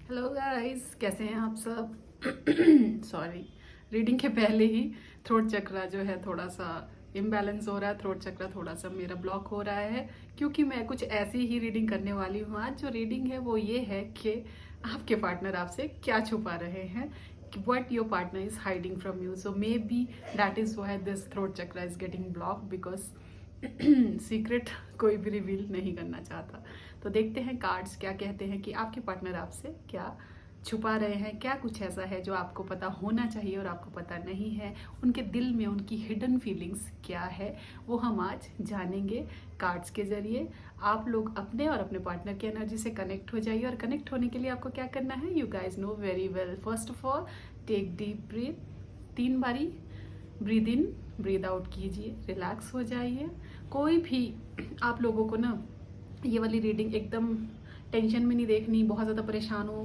Hello guys, कैसे हैं आप सब? सॉरी, रीडिंग के पहले ही थ्रोट चक्रा जो है थोड़ा सा इम्बैलेंस हो रहा है। थ्रोट चक्रा थोड़ा सा मेरा ब्लॉक हो रहा है क्योंकि मैं कुछ ऐसी ही रीडिंग करने वाली हूँ। आज जो रीडिंग है वो ये है कि आपके पार्टनर आपसे क्या छुपा रहे हैं, what your partner is hiding from you. So maybe that is why this throat chakra is getting blocked because secret कोई भी रिवील नहीं करना चाहता। तो देखते हैं कार्ड्स क्या कहते हैं कि आपके पार्टनर आपसे क्या छुपा रहे हैं, क्या कुछ ऐसा है जो आपको पता होना चाहिए और आपको पता नहीं है। उनके दिल में उनकी हिडन फीलिंग्स क्या है वो हम आज जानेंगे कार्ड्स के जरिए। आप लोग अपने और अपने पार्टनर की एनर्जी से कनेक्ट हो जाइए और कनेक्ट होने के लिए आपको क्या करना है, you guys know very well. First of all take deep breath, 3 बारी ब्रीद इन ब्रीद आउट कीजिए, रिलैक्स हो जाइए। कोई भी आप लोगों को ना ये वाली रीडिंग एकदम टेंशन में नहीं देखनी, बहुत ज़्यादा परेशान हो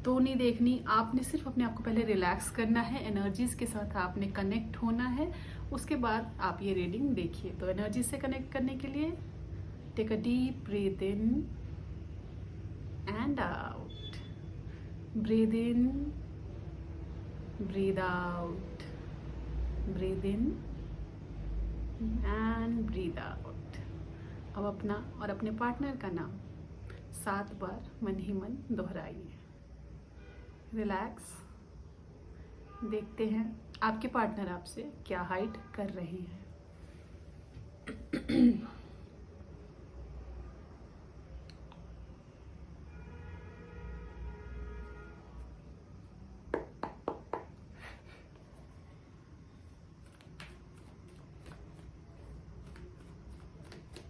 तो नहीं देखनी। आपने सिर्फ अपने आप को पहले रिलैक्स करना है, एनर्जीज के साथ आपने कनेक्ट होना है, उसके बाद आप ये रीडिंग देखिए। तो एनर्जी से कनेक्ट करने के लिए take a deep breath in and out, breathe in breathe out, breathe in and breathe out. अब अपना और अपने पार्टनर का नाम 7 बार मन ही मन दोहराइए। रिलैक्स। देखते हैं आपके पार्टनर आपसे क्या हाइड कर रही है।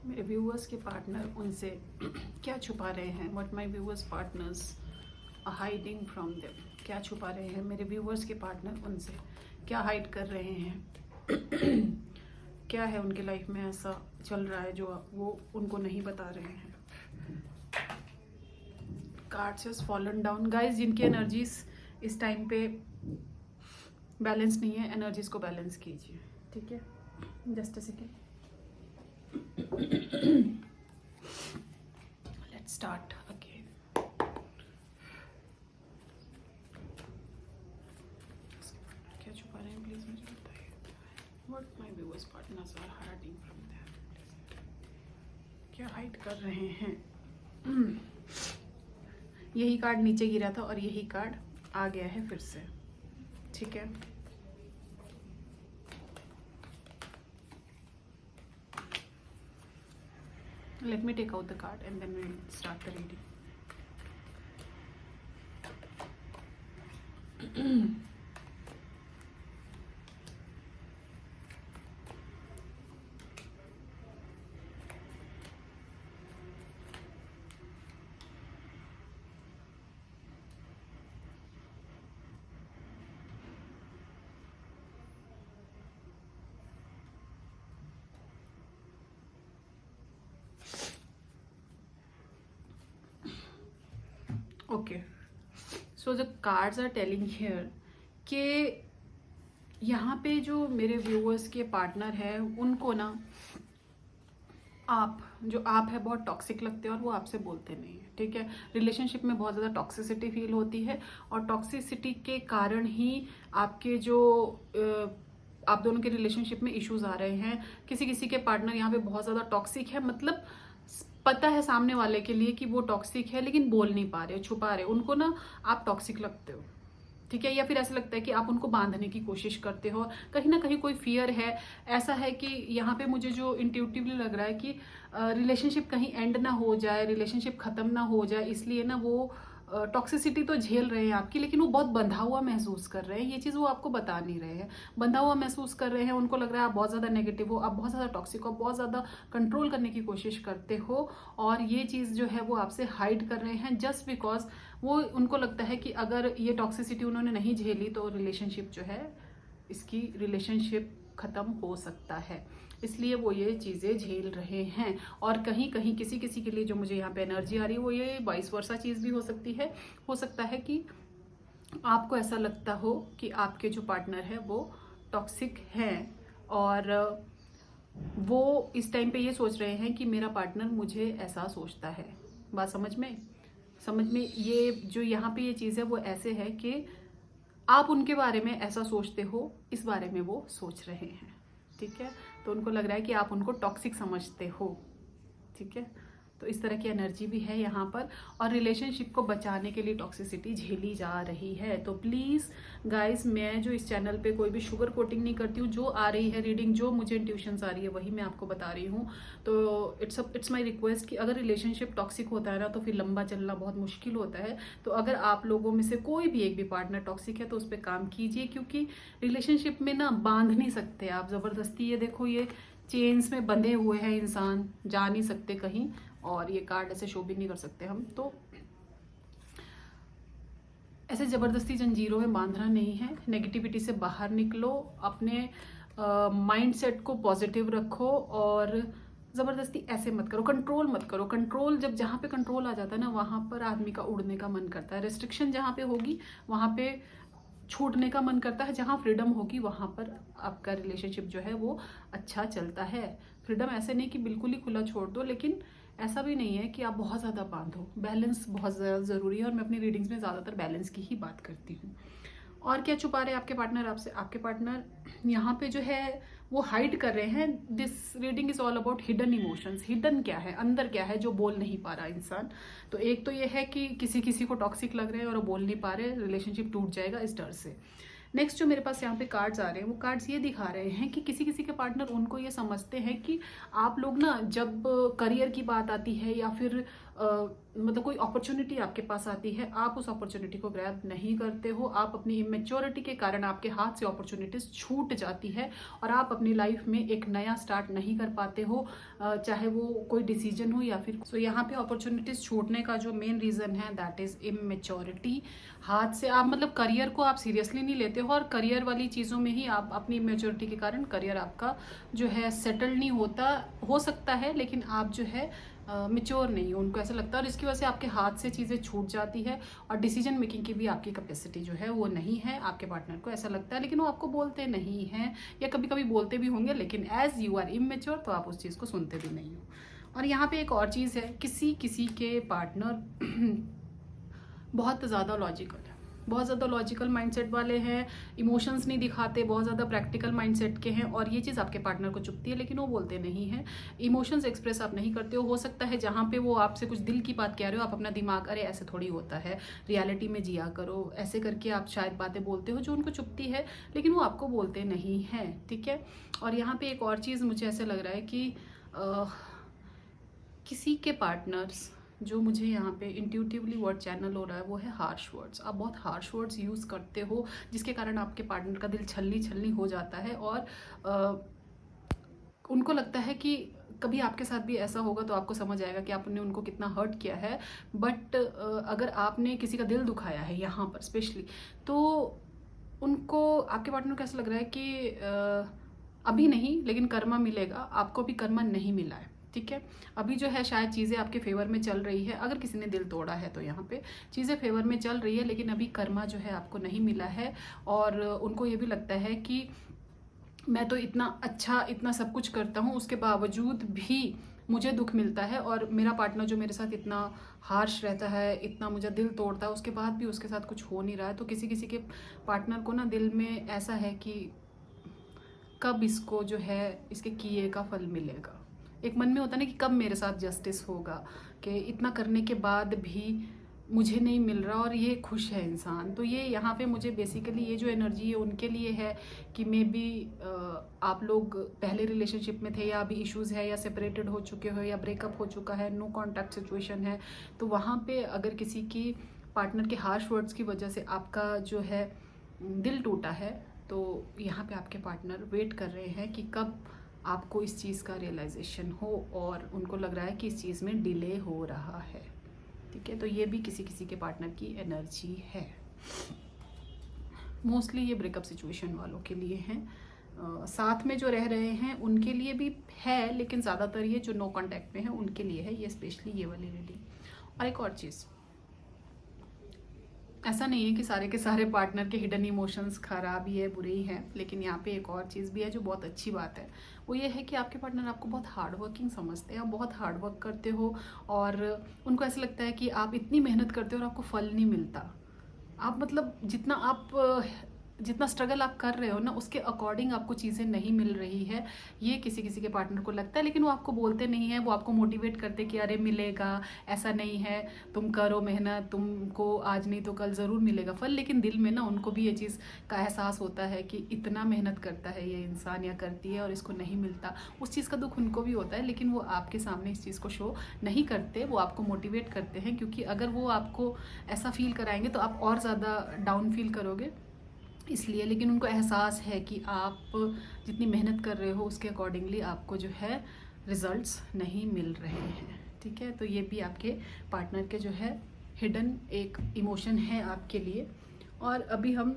मेरे व्यूअर्स के पार्टनर उनसे क्या छुपा रहे हैं, what my viewers partners are hiding from them. क्या छुपा रहे हैं मेरे व्यूअर्स के पार्टनर उनसे, क्या हाइड कर रहे हैं। क्या है उनके लाइफ में ऐसा चल रहा है जो वो उनको नहीं बता रहे हैं। Cards has fallen down. Guys, जिनकी एनर्जीज इस टाइम पे बैलेंस नहीं है, एनर्जीज को बैलेंस कीजिए, ठीक है। Just a second, let's start again. क्या छुपा रहे हैं प्लीज मुझे बताइए। What my viewers partners are hiding from them, क्या हाइड कर रहे हैं। यही कार्ड नीचे गिरा था और यही कार्ड आ गया है फिर से, ठीक है। Let me take out the card and then we'll start the reading. Okay, so the cards are telling here कि यहाँ पे जो मेरे व्यूअर्स के पार्टनर है उनको ना आप है बहुत टॉक्सिक लगते हैं और वो आपसे बोलते नहीं है, ठीक है। रिलेशनशिप में बहुत ज़्यादा टॉक्सिसिटी फील होती है और टॉक्सिसिटी के कारण ही आपके जो आप दोनों के रिलेशनशिप में इश्यूज आ रहे हैं। किसी किसी के पार्टनर यहाँ पे बहुत ज़्यादा टॉक्सिक है, मतलब पता है सामने वाले के लिए कि वो टॉक्सिक है लेकिन बोल नहीं पा रहे, छुपा रहे। उनको ना आप टॉक्सिक लगते हो, ठीक है। या फिर ऐसा लगता है कि आप उनको बांधने की कोशिश करते हो, कहीं ना कहीं कोई फियर है। ऐसा है कि यहाँ पे मुझे जो इंट्यूटिवली लग रहा है कि रिलेशनशिप कहीं एंड ना हो जाए, रिलेशनशिप खत्म ना हो जाए, इसलिए ना वो टॉक्सिसिटी तो झेल रहे हैं आपकी, लेकिन वो बहुत बंधा हुआ महसूस कर रहे हैं। ये चीज़ वो आपको बता नहीं रहे हैं, बंधा हुआ महसूस कर रहे हैं। उनको लग रहा है आप बहुत ज़्यादा नेगेटिव हो, आप बहुत ज़्यादा टॉक्सिक हो, बहुत ज़्यादा कंट्रोल करने की कोशिश करते हो और ये चीज़ जो है वो आपसे हाइड कर रहे हैं जस्ट बिकॉज वो उनको लगता है कि अगर ये टॉक्सिसिटी उन्होंने नहीं झेली तो रिलेशनशिप जो है इसकी रिलेशनशिप खत्म हो सकता है, इसलिए वो ये चीज़ें झेल रहे हैं। और कहीं कहीं किसी किसी के लिए जो मुझे यहाँ पे एनर्जी आ रही है वो ये वाइस वर्सा चीज़ भी हो सकती है। हो सकता है कि आपको ऐसा लगता हो कि आपके जो पार्टनर है वो टॉक्सिक हैं और वो इस टाइम पे ये सोच रहे हैं कि मेरा पार्टनर मुझे ऐसा सोचता है। बात समझ में? समझ में, ये जो यहाँ पे ये चीज़ है वो ऐसे है कि आप उनके बारे में ऐसा सोचते हो, इस बारे में वो सोच रहे हैं, ठीक है। तो उनको लग रहा है कि आप उनको टॉक्सिक समझते हो, ठीक है। तो इस तरह की एनर्जी भी है यहाँ पर, और रिलेशनशिप को बचाने के लिए टॉक्सिसिटी झेली जा रही है। तो प्लीज़ गाइस, मैं जो इस चैनल पे कोई भी शुगर कोटिंग नहीं करती हूँ, जो आ रही है रीडिंग, जो मुझे इंट्यूशंस आ रही है वही मैं आपको बता रही हूँ। तो इट्स माई रिक्वेस्ट कि अगर रिलेशनशिप टॉक्सिक होता है ना, तो फिर लंबा चलना बहुत मुश्किल होता है। तो अगर आप लोगों में से कोई भी एक भी पार्टनर टॉक्सिक है तो उस पर काम कीजिए, क्योंकि रिलेशनशिप में ना बांध नहीं सकते आप ज़बरदस्ती। ये देखो, ये चेन्स में बंधे हुए हैं इंसान, जा नहीं सकते कहीं, और ये कार्ड ऐसे शो भी नहीं कर सकते हम। तो ऐसे ज़बरदस्ती जंजीरों में बांधना नहीं है। नेगेटिविटी से बाहर निकलो, अपने माइंड सेट को पॉजिटिव रखो, और ज़बरदस्ती ऐसे मत करो, कंट्रोल मत करो। कंट्रोल, जब जहाँ पे कंट्रोल आ जाता है ना, वहाँ पर आदमी का उड़ने का मन करता है। रेस्ट्रिक्शन जहाँ पे होगी वहाँ पे छूटने का मन करता है। जहाँ फ्रीडम होगी वहाँ पर आपका रिलेशनशिप जो है वो अच्छा चलता है। फ्रीडम ऐसे नहीं कि बिल्कुल ही खुला छोड़ दो, लेकिन ऐसा भी नहीं है कि आप बहुत ज़्यादा बांधो। बैलेंस बहुत ज़्यादा ज़रूरी है, और मैं अपनी रीडिंग्स में ज़्यादातर बैलेंस की ही बात करती हूँ। और क्या छुपा रहे हैं आपके पार्टनर आपसे? आपके पार्टनर यहाँ पे जो है वो हाइड कर रहे हैं। This reading is all about hidden emotions. Hidden क्या है, अंदर क्या है जो बोल नहीं पा रहा इंसान। तो एक तो ये है कि किसी किसी को टॉक्सिक लग रहे हैं और वो बोल नहीं पा रहे, रिलेशनशिप टूट जाएगा इस डर से। नेक्स्ट जो मेरे पास यहाँ पे कार्ड्स आ रहे हैं, वो कार्ड्स ये दिखा रहे हैं कि किसी किसी के पार्टनर उनको ये समझते हैं कि आप लोग ना, जब करियर की बात आती है या फिर मतलब कोई अपॉर्चुनिटी आपके पास आती है, आप उस अपॉर्चुनिटी को ग्रैब नहीं करते हो। आप अपनी इमेच्योरिटी के कारण आपके हाथ से अपॉर्चुनिटीज छूट जाती है, और आप अपनी लाइफ में एक नया स्टार्ट नहीं कर पाते हो, चाहे वो कोई डिसीजन हो या फिर। सो यहाँ पे अपॉर्चुनिटीज छूटने का जो मेन रीजन है दैट इज इमेच्योरिटी। हाथ से आप मतलब करियर को आप सीरियसली नहीं लेते हो, और करियर वाली चीज़ों में ही आप अपनी इमेच्योरिटी के कारण करियर आपका जो है सेटल नहीं होता। हो सकता है, लेकिन आप जो है मेच्योर नहीं हो, उनको ऐसा लगता है, और इसकी वजह से आपके हाथ से चीज़ें छूट जाती है, और डिसीजन मेकिंग की भी आपकी कैपेसिटी जो है वो नहीं है। आपके पार्टनर को ऐसा लगता है, लेकिन वो आपको बोलते नहीं हैं, या कभी कभी बोलते भी होंगे, लेकिन एज यू आर इमेच्योर तो आप उस चीज़ को सुनते भी नहीं हो। और यहाँ पे एक और चीज़ है, किसी किसी के पार्टनर बहुत ज़्यादा लॉजिकल है, बहुत ज़्यादा लॉजिकल माइंडसेट वाले हैं, इमोशंस नहीं दिखाते, बहुत ज़्यादा प्रैक्टिकल माइंडसेट के हैं, और ये चीज़ आपके पार्टनर को चुभती है, लेकिन वो बोलते नहीं हैं। इमोशंस एक्सप्रेस आप नहीं करते हो सकता है जहाँ पे वो आपसे कुछ दिल की बात कह रहे हो, आप अपना दिमाग, अरे ऐसे थोड़ी होता है, रियलिटी में जिया करो, ऐसे करके आप शायद बातें बोलते हो जो उनको चुभती है, लेकिन वो आपको बोलते नहीं हैं, ठीक है। और यहाँ पर एक और चीज़ मुझे ऐसे लग रहा है कि किसी के पार्टनर्स, जो मुझे यहाँ पे इंट्यूटिवली वर्ड चैनल हो रहा है, वो है हार्श वर्ड्स। आप बहुत हार्श वर्ड्स यूज़ करते हो, जिसके कारण आपके पार्टनर का दिल छलनी छलनी हो जाता है, और उनको लगता है कि कभी आपके साथ भी ऐसा होगा तो आपको समझ आएगा कि आपने उनको कितना हर्ट किया है। बट अगर आपने किसी का दिल दुखाया है यहाँ पर स्पेशली, तो उनको, आपके पार्टनर को ऐसा लग रहा है कि अभी नहीं, लेकिन कर्मा मिलेगा। आपको अभी कर्मा नहीं मिला है, ठीक है। अभी जो है शायद चीज़ें आपके फेवर में चल रही है, अगर किसी ने दिल तोड़ा है तो यहाँ पे चीज़ें फेवर में चल रही है, लेकिन अभी कर्मा जो है आपको नहीं मिला है। और उनको ये भी लगता है कि मैं तो इतना अच्छा, इतना सब कुछ करता हूँ, उसके बावजूद भी मुझे दुख मिलता है, और मेरा पार्टनर जो मेरे साथ इतना हार्श रहता है, इतना मुझे दिल तोड़ता है, उसके बाद भी उसके साथ कुछ हो नहीं रहा है। तो किसी किसी के पार्टनर को ना दिल में ऐसा है कि कब इसको जो है इसके किए का फल मिलेगा। एक मन में होता है ना कि कब मेरे साथ जस्टिस होगा, कि इतना करने के बाद भी मुझे नहीं मिल रहा, और ये खुश है इंसान। तो ये यहाँ पे मुझे बेसिकली ये जो एनर्जी है उनके लिए है कि मे बी आप लोग पहले रिलेशनशिप में थे, या अभी इश्यूज़ है, या सेपरेटेड हो चुके हो, या ब्रेकअप हो चुका है, नो कॉन्टैक्ट सिचुएशन है। तो वहाँ पे अगर किसी की पार्टनर के हार्श वर्ड्स की वजह से आपका जो है दिल टूटा है, तो यहाँ पे आपके पार्टनर वेट कर रहे हैं कि कब आपको इस चीज़ का रियलाइजेशन हो, और उनको लग रहा है कि इस चीज़ में डिले हो रहा है, ठीक है। तो ये भी किसी किसी के पार्टनर की एनर्जी है। मोस्टली ये ब्रेकअप सिचुएशन वालों के लिए हैं। साथ में जो रह रहे हैं उनके लिए भी है, लेकिन ज़्यादातर ये जो नो कॉन्टैक्ट में है उनके लिए है ये, स्पेशली ये वाली रीडिंग। और एक और चीज़, ऐसा नहीं है कि सारे के सारे पार्टनर के हिडन इमोशंस खराब ही है, बुरे ही हैं, लेकिन यहाँ पे एक और चीज़ भी है जो बहुत अच्छी बात है। वो ये है कि आपके पार्टनर आपको बहुत हार्ड वर्किंग समझते हैं, आप बहुत हार्ड वर्क करते हो और उनको ऐसा लगता है कि आप इतनी मेहनत करते हो और आपको फल नहीं मिलता। आप मतलब जितना स्ट्रगल आप कर रहे हो ना, उसके अकॉर्डिंग आपको चीज़ें नहीं मिल रही है, ये किसी किसी के पार्टनर को लगता है, लेकिन वो आपको बोलते नहीं है, वो आपको मोटिवेट करते कि अरे मिलेगा, ऐसा नहीं है, तुम करो मेहनत, तुमको आज नहीं तो कल ज़रूर मिलेगा फल। लेकिन दिल में ना उनको भी ये चीज़ का एहसास होता है कि इतना मेहनत करता है ये इंसान या करती है और इसको नहीं मिलता, उस चीज़ का दुख उनको भी होता है, लेकिन वो आपके सामने इस चीज़ को शो नहीं करते, वो आपको मोटिवेट करते हैं, क्योंकि अगर वो आपको ऐसा फील कराएंगे तो आप और ज़्यादा डाउन फील करोगे, इसलिए। लेकिन उनको एहसास है कि आप जितनी मेहनत कर रहे हो उसके अकॉर्डिंगली आपको जो है रिजल्ट्स नहीं मिल रहे हैं, ठीक है। तो ये भी आपके पार्टनर के जो है हिडन एक इमोशन है आपके लिए। और अभी हम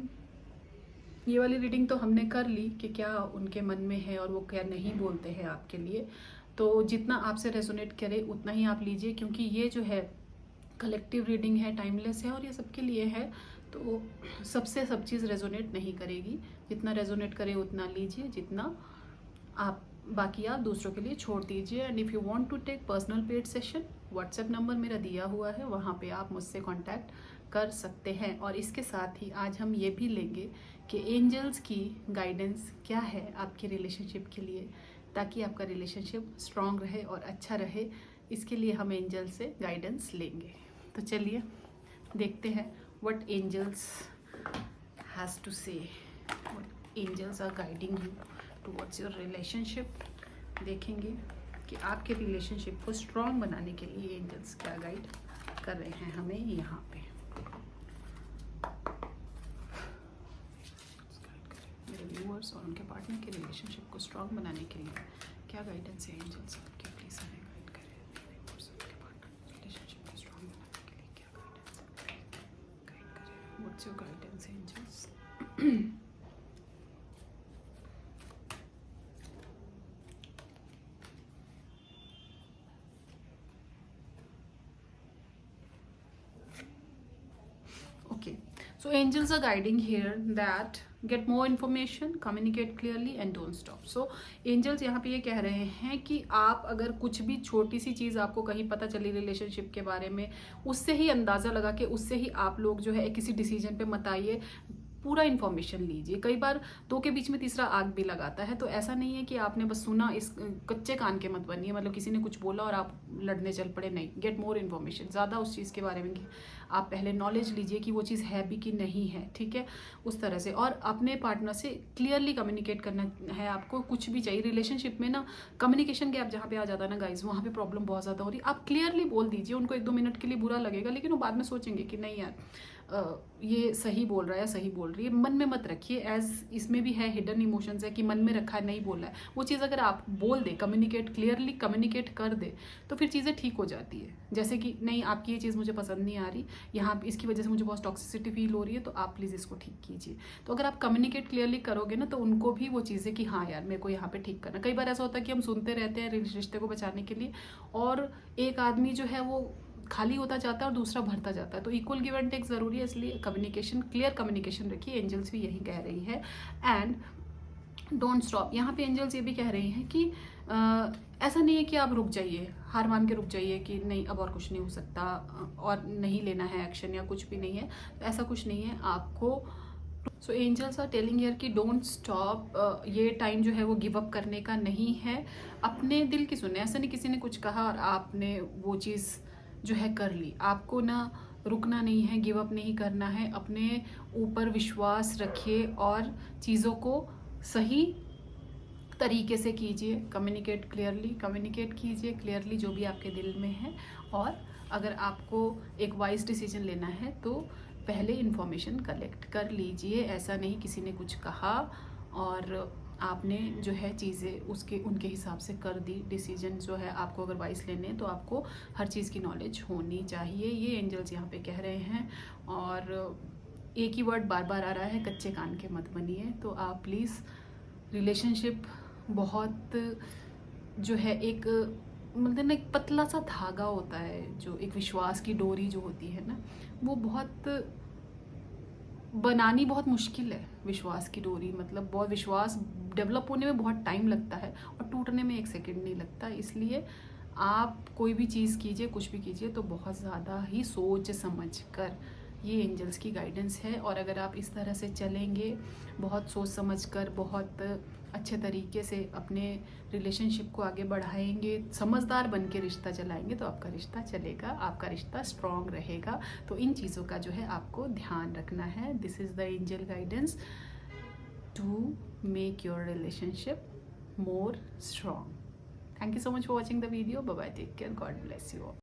ये वाली रीडिंग तो हमने कर ली कि क्या उनके मन में है और वो क्या नहीं बोलते हैं आपके लिए। तो जितना आपसे रेजोनेट करे उतना ही आप लीजिए, क्योंकि ये जो है कलेक्टिव रीडिंग है, टाइमलेस है और ये सबके लिए है, तो सबसे सब चीज़ रेजोनेट नहीं करेगी। जितना रेजोनेट करे उतना लीजिए, जितना आप बाकी आप दूसरों के लिए छोड़ दीजिए। And if you want to take personal paid session, WhatsApp number मेरा दिया हुआ है, वहाँ पे आप मुझसे कांटेक्ट कर सकते हैं। और इसके साथ ही आज हम ये भी लेंगे कि एंजल्स की गाइडेंस क्या है आपके रिलेशनशिप के लिए, ताकि आपका रिलेशनशिप स्ट्रांग रहे और अच्छा रहे। इसके लिए हम एंजल से गाइडेंस लेंगे। तो चलिए देखते हैं what angels has to say, what angels are guiding you towards your relationship। देखेंगे कि आपके रिलेशनशिप को स्ट्रॉन्ग बनाने के लिए एंजल्स क्या गाइड कर रहे हैं हमें यहाँ पे। मेरे व्यूअर्स और उनके पार्टनर के रिलेशनशिप को स्ट्रॉन्ग बनाने के लिए क्या गाइडेंस है एंजल्स आपके, प्लीज हमें गाइड करें। व्यूअर्स और उनके पार्टनर रिलेशनशिप को स्ट्रॉन्ग बनाने के लिए क्या गाइडेंस गाइड करें। What's your guidance angels. Okay, so angels are guiding here that get more information, communicate clearly and don't stop। so angels यहाँ पे ये कह रहे हैं कि आप अगर कुछ भी छोटी सी चीज़ आपको कहीं पता चली रिलेशनशिप के बारे में, उससे ही अंदाज़ा लगा के उससे ही आप लोग जो है किसी डिसीजन पे मत आइए, पूरा इन्फॉर्मेशन लीजिए। कई बार दो के बीच में तीसरा आग भी लगाता है, तो ऐसा नहीं है कि आपने बस सुना, इस कच्चे कान के मत बनिए, मतलब किसी ने कुछ बोला और आप लड़ने चल पड़े, नहीं। गेट मोर इन्फॉर्मेशन, ज़्यादा उस चीज़ के बारे में आप पहले नॉलेज लीजिए कि वो चीज़ है भी कि नहीं है, ठीक है, उस तरह से। और अपने पार्टनर से क्लियरली कम्युनिकेट करना है आपको, कुछ भी चाहिए रिलेशनशिप में ना, कम्युनिकेशन गैप जहाँ पे आ जाता है ना गाइज, वहाँ पे प्रॉब्लम बहुत ज़्यादा हो रही है। आप क्लियरली बोल दीजिए, उनको 1-2 मिनट के लिए बुरा लगेगा, लेकिन वो बाद में सोचेंगे कि नहीं यार ये सही बोल रहा है या सही बोल रही है। मन में मत रखिए, एज इसमें भी है हिडन इमोशंस है कि मन में रखा है, नहीं बोला है। वो चीज़ अगर आप बोल दे, कम्युनिकेट क्लियरली कम्युनिकेट कर दे, तो फिर चीज़ें ठीक हो जाती है। जैसे कि नहीं, आपकी ये चीज़ मुझे पसंद नहीं आ रही, यहाँ इसकी वजह से मुझे बहुत टॉक्सिसिटी फील हो रही है, तो आप प्लीज़ इसको ठीक कीजिए। तो अगर आप कम्युनिकेट क्लियरली करोगे ना, तो उनको भी वो चीज़ें कि हाँ यार मेरे को यहाँ पे ठीक करना। कई बार ऐसा होता है कि हम सुनते रहते हैं रिश्ते को बचाने के लिए, और एक आदमी जो है वो खाली होता जाता है और दूसरा भरता जाता है, तो इक्वल गिव एंड टेक ज़रूरी है। इसलिए कम्युनिकेशन, क्लियर कम्युनिकेशन रखिए, एंजल्स भी यही कह रही है। एंड डोंट स्टॉप, यहाँ पे एंजल्स ये भी कह रही हैं कि ऐसा नहीं है कि आप रुक जाइए, हार मान के रुक जाइए कि नहीं अब और कुछ नहीं हो सकता और नहीं लेना है एक्शन या कुछ भी नहीं है, तो ऐसा कुछ नहीं है आपको। सो एंजल्स आर टेलिंग हियर कि डोंट स्टॉप, ये टाइम जो है वो गिव अप करने का नहीं है, अपने दिल की सुने। ऐसा नहीं किसी ने कुछ कहा और आपने वो चीज़ जो है कर ली, आपको ना रुकना नहीं है, गिव अप नहीं करना है, अपने ऊपर विश्वास रखिए और चीज़ों को सही तरीके से कीजिए। कम्युनिकेट कीजिए क्लियरली जो भी आपके दिल में है। और अगर आपको एक वाइज डिसीजन लेना है तो पहले इन्फॉर्मेशन कलेक्ट कर लीजिए। ऐसा नहीं किसी ने कुछ कहा और आपने जो है चीज़ें उसके उनके हिसाब से कर दी। डिसीजन जो है आपको अगर वाइज लेने हैं तो आपको हर चीज़ की नॉलेज होनी चाहिए, ये एंजल्स यहाँ पे कह रहे हैं। और एक ही वर्ड बार बार आ रहा है, कच्चे कान के मत बनिए। तो आप प्लीज़, रिलेशनशिप बहुत जो है एक मतलब एक पतला सा धागा होता है, जो एक विश्वास की डोरी जो होती है ना, वो बहुत बनानी बहुत मुश्किल है विश्वास की डोरी, मतलब बहुत विश्वास डेवलप होने में बहुत टाइम लगता है और टूटने में 1 सेकंड नहीं लगता। इसलिए आप कोई भी चीज़ कीजिए, कुछ भी कीजिए, तो बहुत ज़्यादा ही सोच समझ कर, ये एंजल्स की गाइडेंस है। और अगर आप इस तरह से चलेंगे, बहुत सोच समझ कर, बहुत अच्छे तरीके से अपने रिलेशनशिप को आगे बढ़ाएंगे, समझदार बन के रिश्ता चलाएंगे, तो आपका रिश्ता चलेगा, आपका रिश्ता स्ट्रॉन्ग रहेगा। तो इन चीज़ों का जो है आपको ध्यान रखना है। This is the angel guidance to make your relationship more strong. Thank you so much for watching the video. Bye bye. Take care. God bless you all.